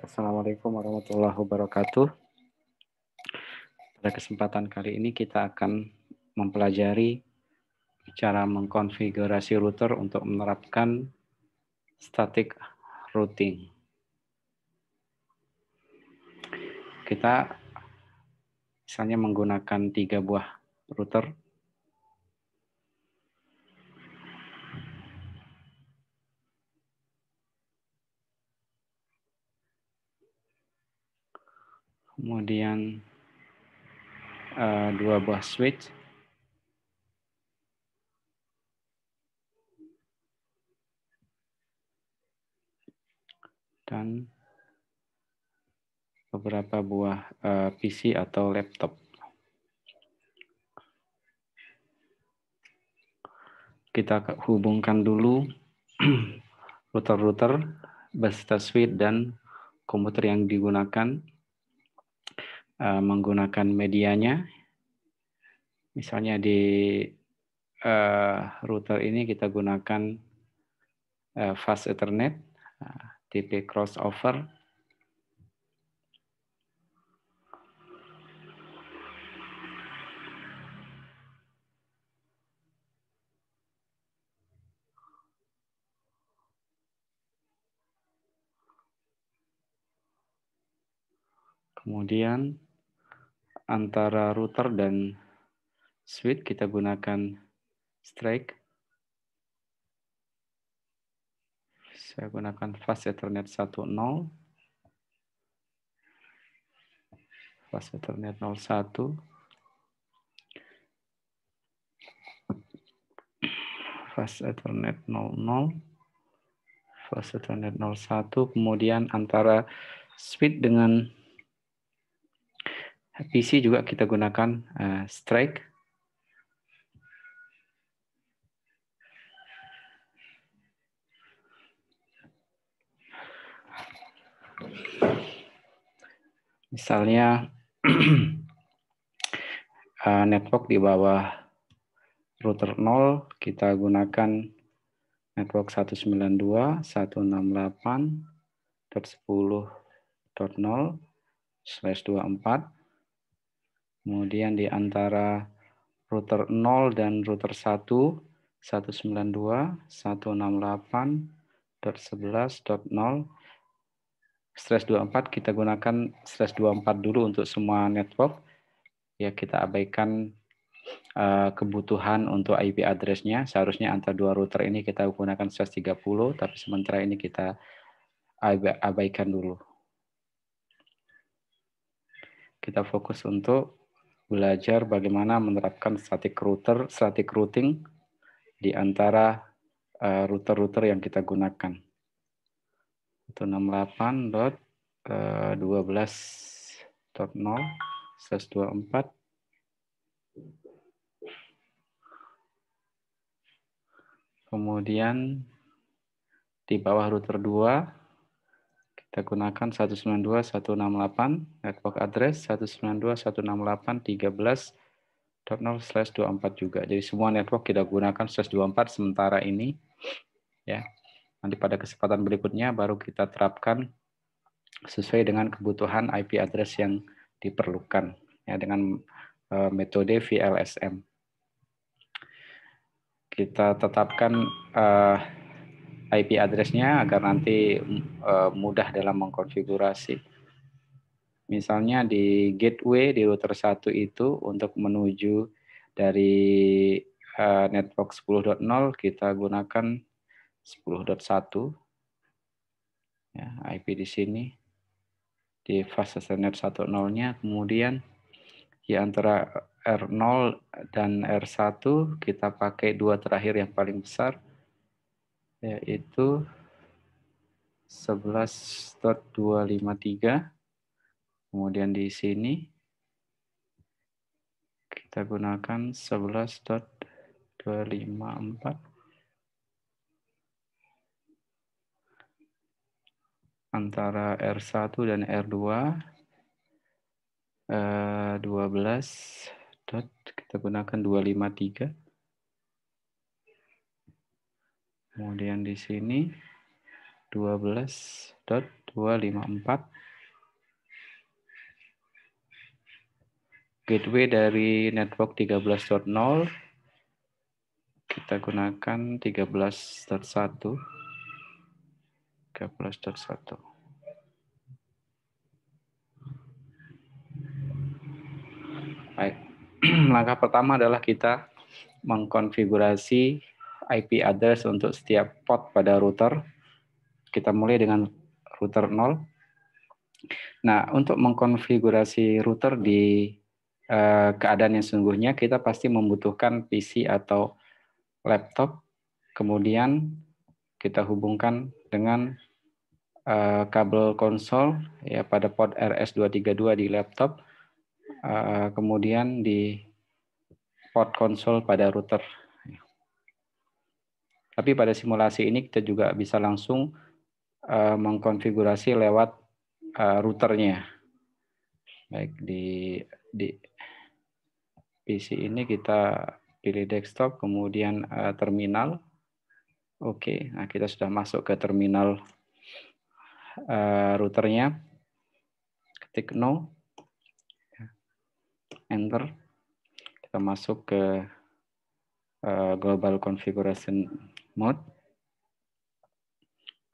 Assalamualaikum warahmatullahi wabarakatuh. Pada kesempatan kali ini kita akan mempelajari cara mengkonfigurasi router untuk menerapkan static routing. Kita misalnya menggunakan 3 buah router. Kemudian 2 buah switch. Dan beberapa buah PC atau laptop. Kita hubungkan dulu router-router beserta switch dan komputer yang digunakan menggunakan medianya. Misalnya di router ini kita gunakan fast Ethernet, tipe crossover. Kemudian antara router dan switch kita gunakan strike. Saya gunakan fast Ethernet 1.0. Fast Ethernet 0.1. Fast Ethernet 0.0. Fast Ethernet 0.1. Kemudian antara switch dengan PC juga kita gunakan strike. Misalnya network di bawah router 0, kita gunakan network 192.168.10.0/24. Kemudian di antara router 0 dan router 1, 192.168.11.0/24 kita gunakan /24 dulu untuk semua network. Ya, kita abaikan kebutuhan untuk IP address-nya. Seharusnya antara dua router ini kita gunakan /30, tapi sementara ini kita abaikan dulu. Kita fokus untuk belajar bagaimana menerapkan static routing di antara router-router yang kita gunakan. 168.12.0/24. Kemudian di bawah router 2 kita gunakan 192.168 network address 192.168.13.0/24 juga. Jadi semua network kita gunakan /24 sementara ini. Ya. Nanti pada kesempatan berikutnya baru kita terapkan sesuai dengan kebutuhan IP address yang diperlukan ya dengan metode VLSM. Kita tetapkan IP address-nya agar nanti mudah dalam mengkonfigurasi. Misalnya di gateway di router 1 itu untuk menuju dari network 10.0 kita gunakan 10.1. Ya, IP di sini di fast Ethernet 1.0-nya. Kemudian di antara R0 dan R1 kita pakai dua terakhir yang paling besar, yaitu 11.253. Kemudian di sini kita gunakan 11.254. Antara R1 dan R2 12. Kita gunakan 253. Kemudian di sini 12. 254. Gateway dari network 13.0 kita gunakan 13.1. 13.1. Baik. Langkah pertama adalah kita mengkonfigurasi IP address untuk setiap port pada router. Kita mulai dengan router 0. Nah, untuk mengkonfigurasi router di keadaan yang sesungguhnya, kita pasti membutuhkan PC atau laptop, kemudian kita hubungkan dengan kabel konsol ya pada port RS232 di laptop, kemudian di port konsol pada router. Tapi pada simulasi ini kita juga bisa langsung mengkonfigurasi lewat routernya. Baik, di PC ini kita pilih desktop, kemudian terminal. Oke, nah kita sudah masuk ke terminal routernya. Ketik no, enter. Kita masuk ke global configuration mode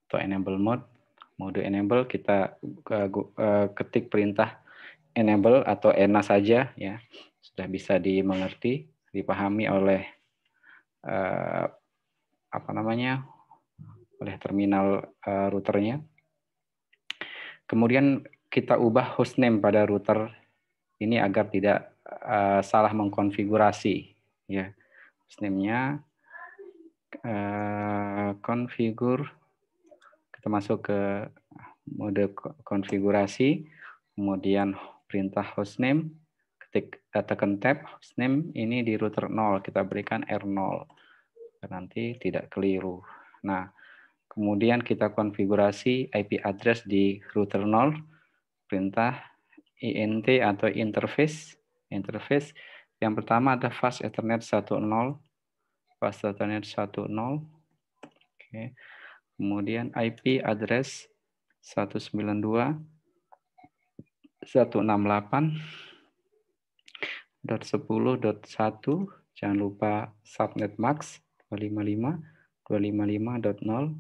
atau enable mode. Mode enable kita ketik perintah enable atau ENA saja ya. Sudah bisa dimengerti, dipahami oleh oleh terminal routernya. Kemudian kita ubah hostname pada router ini agar tidak salah mengkonfigurasi ya. Hostname-nya configure, kita masuk ke mode konfigurasi, kemudian perintah hostname, tekan tab hostname ini di router 0, kita berikan R0 nanti tidak keliru. Nah, kemudian kita konfigurasi IP address di router 0, perintah INT atau interface. Yang pertama ada fast ethernet 10, fast ethernet 10. Oke. Kemudian IP address 192.168.10.1, jangan lupa subnet max 255.255.0,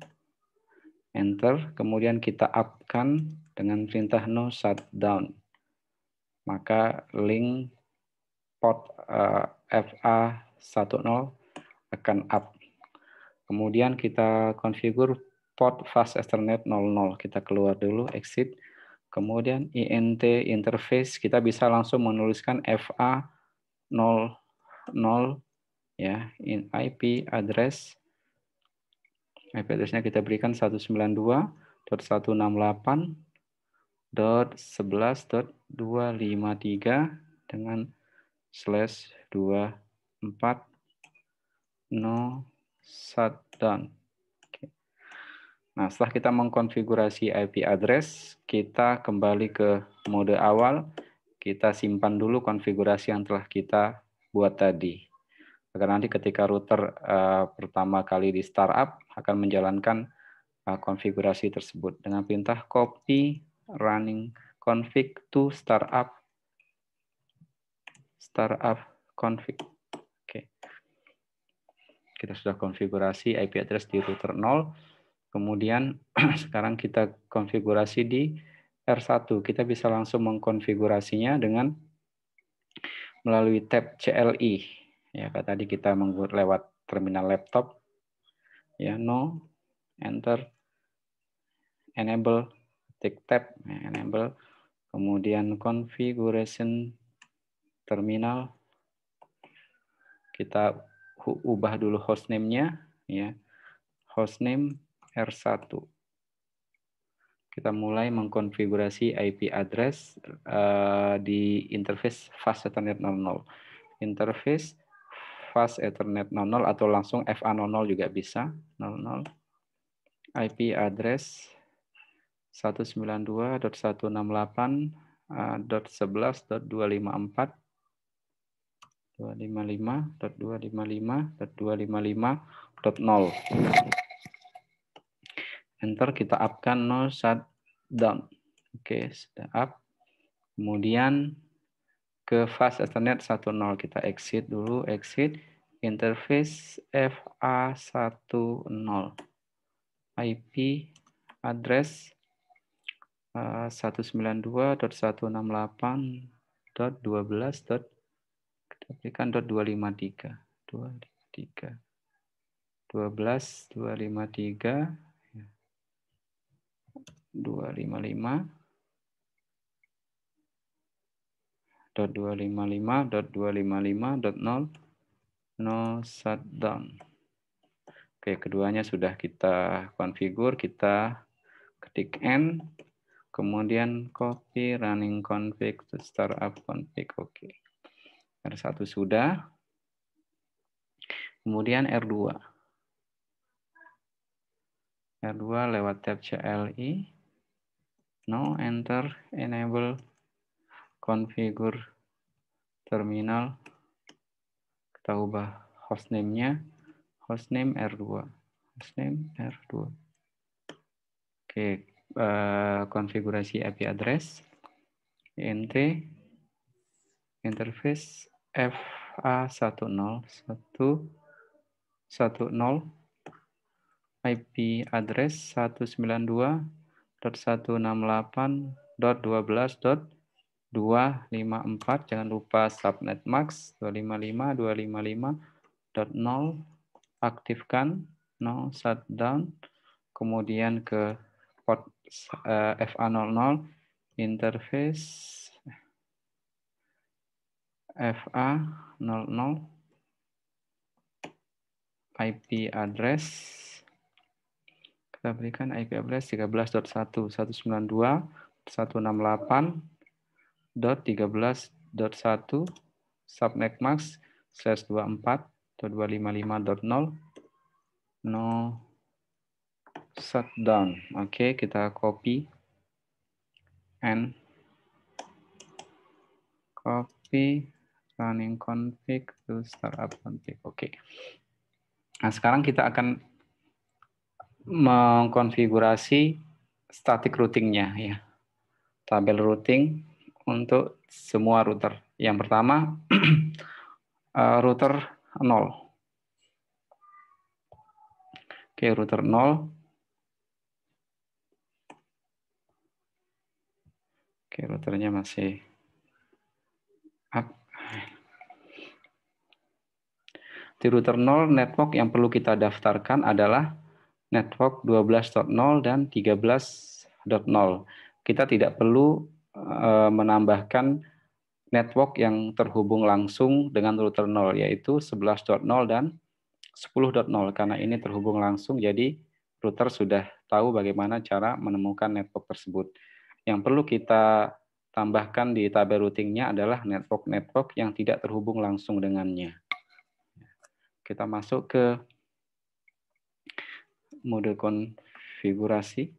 enter. Kemudian kita up-kan dengan perintah no shutdown. Maka link port FA10 akan up. Kemudian kita konfigur port fast ethernet 00. Kita keluar dulu, exit. Kemudian INT interface, kita bisa langsung menuliskan FA00 ya, in IP address-nya kita berikan 192.168.11.253 dengan /24 no shutdown. Nah, setelah kita mengkonfigurasi IP address, kita kembali ke mode awal. Kita simpan dulu konfigurasi yang telah kita buat tadi. Agar nanti ketika router pertama kali di startup akan menjalankan konfigurasi tersebut dengan perintah copy running config to startup config. Oke. Kita sudah konfigurasi IP address di router 0. Kemudian sekarang kita konfigurasi di R1. Kita bisa langsung mengkonfigurasinya dengan melalui tab CLI. Ya, tadi kita lewat terminal laptop. Ya, no, enter, enable, tik tab, enable, kemudian configuration terminal. Kita ubah dulu hostname-nya, ya, hostname R1. Kita mulai mengkonfigurasi IP address di interface fast ethernet 00. Interface fast ethernet 00 atau langsung FA00 juga bisa. 00. IP address 192.168.255.255.255.0. Enter, kita up-kan no shutdown. down. Oke, sudah up. Kemudian ke fast Ethernet 10 kita exit dulu, exit interface FA10 IP address 192.168.12. Kita berikan .253 253 12 253 255 .255.255.0 no shutdown. Oke, keduanya sudah kita konfigur, kita ketik N, kemudian copy running config to startup config. Oke. R1 sudah. Kemudian R2. R2 lewat tab CLI. No, enter, enable, configure terminal. Kita ubah hostname-nya. Hostname R2. Hostname R2. Oke, konfigurasi IP address. INT interface FA10 IP address 192.168.12.254. Jangan lupa subnet max 255.255.0. Aktifkan no shutdown. Kemudian ke port FA00 interface FA00 IP address. Kita berikan IP address 13.1.168.13.1 subnet max /24.255.0 no shutdown. Oke, kita copy and copy running config to startup config. Oke. Nah, sekarang kita akan mengkonfigurasi static routing-nya ya. Tabel routing untuk semua router. Yang pertama router 0. Oke, router 0. Oke, routernya masih up. Di router 0, network yang perlu kita daftarkan adalah network 12.0 dan 13.0. Kita tidak perlu menambahkan network yang terhubung langsung dengan router 0, yaitu 11.0 dan 10.0, karena ini terhubung langsung, jadi router sudah tahu bagaimana cara menemukan network tersebut. Yang perlu kita tambahkan di tabel routing-nya adalah network-network yang tidak terhubung langsung dengannya. Kita masuk ke mode konfigurasi.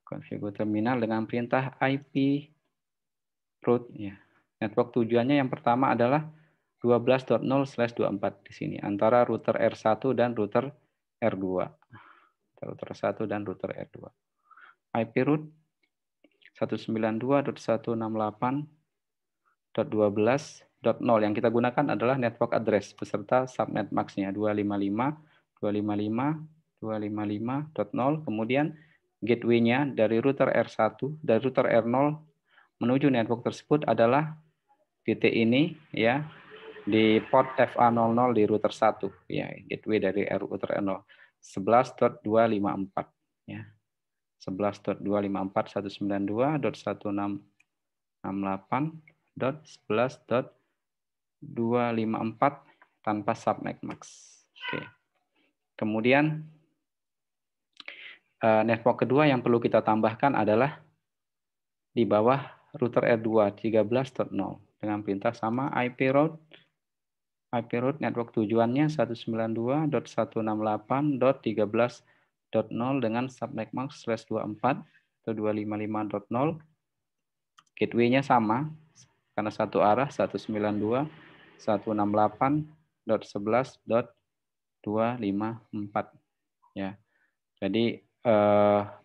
Konfigur terminal dengan perintah IP route. Ya. Network tujuannya yang pertama adalah 12.0/24 di sini, antara router R1 dan router R2. Router 1 dan router R2. IP route 192.168.12.0. Yang kita gunakan adalah network address beserta subnet max-nya 255.255.255.0. Kemudian gateway-nya dari router R1 dari router R0 menuju network tersebut adalah titik ini ya, di port FA00 di router 1 ya, gateway dari router R0 11.254 ya. 11.254.192.168.11.254 tanpa subnet max. Oke. Kemudian network kedua yang perlu kita tambahkan adalah di bawah router R2 13.0 dengan perintah sama IP route. IP route network tujuannya 192.168.13.0 dengan subnet max /24 atau 255.0. Gateway-nya sama karena satu arah 192.168.11.254 ya. Jadi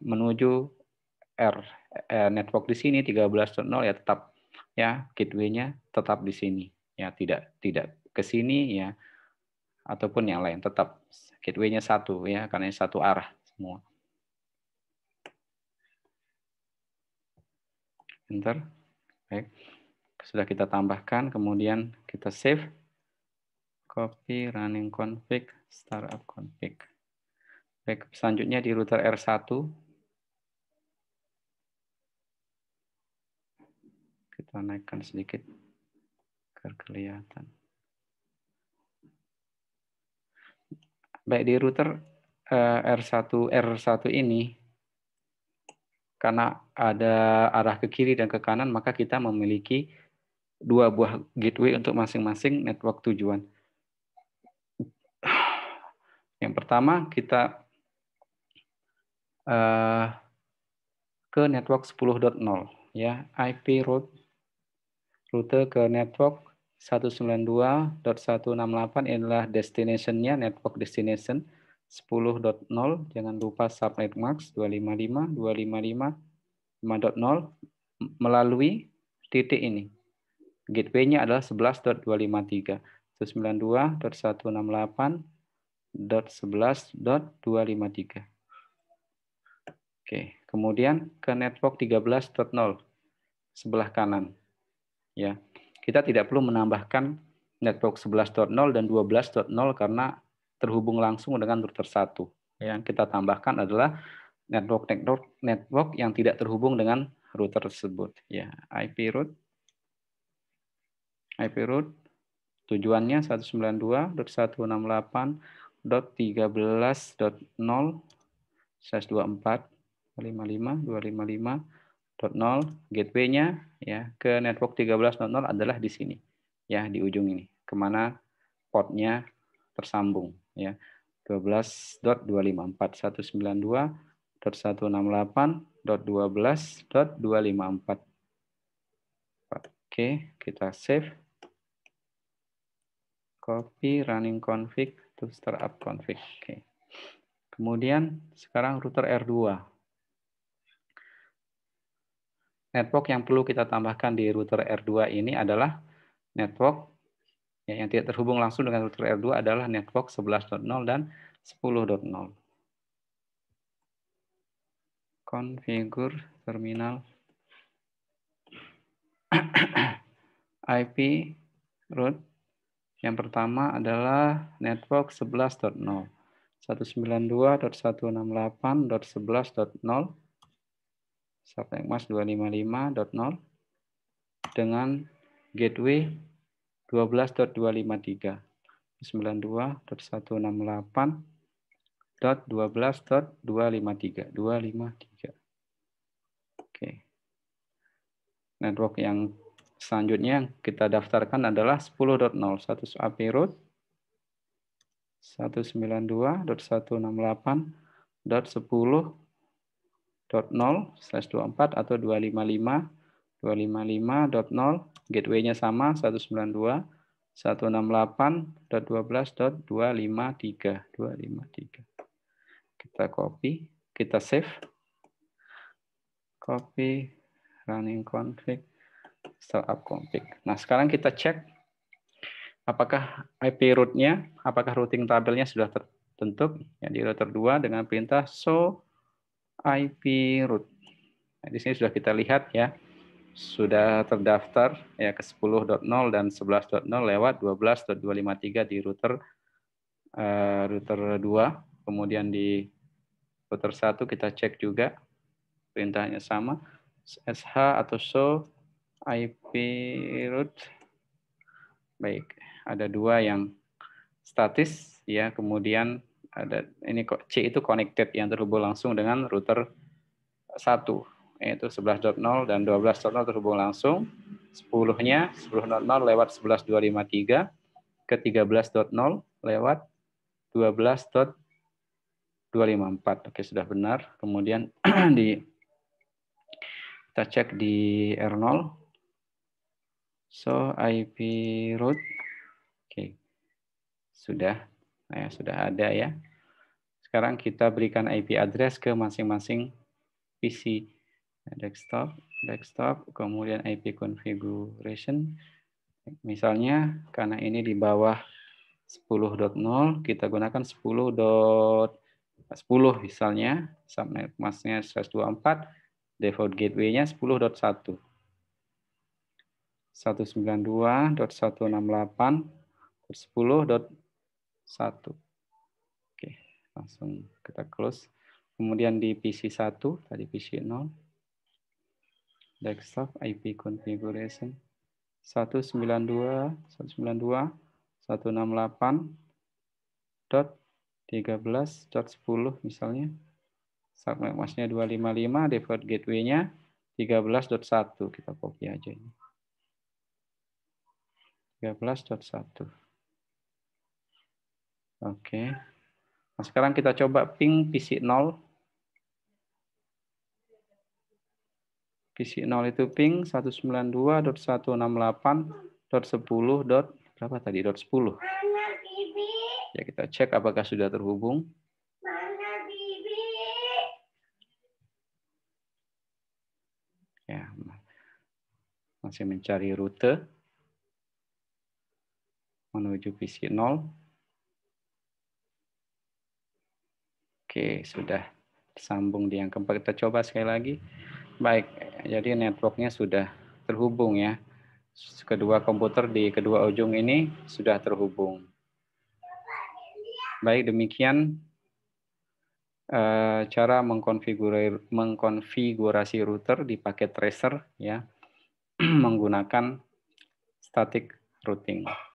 menuju network di sini 13.0 ya tetap ya gateway-nya tetap di sini ya, tidak ke sini ya ataupun yang lain, tetap gateway-nya satu ya karena ini satu arah semua. Enter. Baik. Sudah kita tambahkan, kemudian kita save. Copy running config startup config. Baik, selanjutnya di router R1 kita naikkan sedikit agar kelihatan. Baik, di router R1 ini karena ada arah ke kiri dan ke kanan, maka kita memiliki dua buah gateway untuk masing-masing network tujuan. Yang pertama kita ke network 10.0 ya, IP route rute ke network 192.168 inilah destination-nya, network destination 10.0. Jangan lupa subnet max 255, 255, 5.0 melalui titik ini. Gateway-nya adalah 11.253, 192.168.11.253. Oke, kemudian ke network 13.0 sebelah kanan. Ya, kita tidak perlu menambahkan network 11.0 dan 12.0 karena terhubung langsung dengan router 1. Yang kita tambahkan adalah network yang tidak terhubung dengan router tersebut. Ya, IP route tujuannya 192.168.13.0/24.255.255.0 gateway-nya ya ke network 13.0 adalah di sini ya, di ujung ini kemana portnya tersambung ya, 12.254 192.168.12.254. Oke, kita save. Copy running config to startup config. Oke. Kemudian sekarang router R2. Network yang perlu kita tambahkan di router R2 ini adalah network yang tidak terhubung langsung dengan router R2 adalah network 11.0 dan 10.0. Configure terminal IP route. Yang pertama adalah network 11.0. 192.168.11.0 subnet mask 255.0 dengan gateway 12.253 92.168.12.253 Oke. Network yang selanjutnya kita daftarkan adalah 10.0 status IP route 192.168.10.0/24 atau 255.255.0 gateway-nya sama 192.168.12.253 kita copy, kita save, copy running config startup config. Nah, sekarang kita cek apakah IP route-nya, apakah routing tabelnya sudah terbentuk ya, di router 2 dengan perintah show IP route. Nah, di sini sudah kita lihat ya, sudah terdaftar ya ke 10.0 dan 11.0 lewat 12.253 di router 2. Kemudian di router 1 kita cek juga perintahnya sama, SH atau show IP route. Baik, ada dua yang statis ya, kemudian ada ini kok C itu connected yang terhubung langsung dengan router 1 yaitu 11.0 dan 12.0 terhubung langsung. 10-nya 10.0 lewat 11.253 ke 13.0 lewat 12.254. Oke, sudah benar. Kemudian kita cek di R0 so IP route. Oke. Sudah ada ya. Sekarang kita berikan IP address ke masing-masing PC. Desktop, kemudian IP configuration. Misalnya karena ini di bawah 10.0, kita gunakan 10.10 misalnya, subnet masknya 124, default gateway-nya 10.1. 192.168.10.1. Oke, langsung kita close. Kemudian di PC 1, tadi PC 0, desktop IP configuration 192.168.13.10 misalnya. Subnet masknya 255, default gateway-nya 13.1. Kita copy aja ini. 13.1. Oke. Nah, sekarang kita coba ping PC 0. PC 0 itu ping 192.168.10. Berapa tadi? .10. Ya, kita cek apakah sudah terhubung. Ya, masih mencari rute menuju PC 0. Oke, sudah tersambung di yang keempat. Kita coba sekali lagi. Baik, jadi networknya sudah terhubung ya. Kedua komputer di kedua ujung ini sudah terhubung. Baik, demikian cara mengkonfigurasi router di paket tracer ya menggunakan static routing.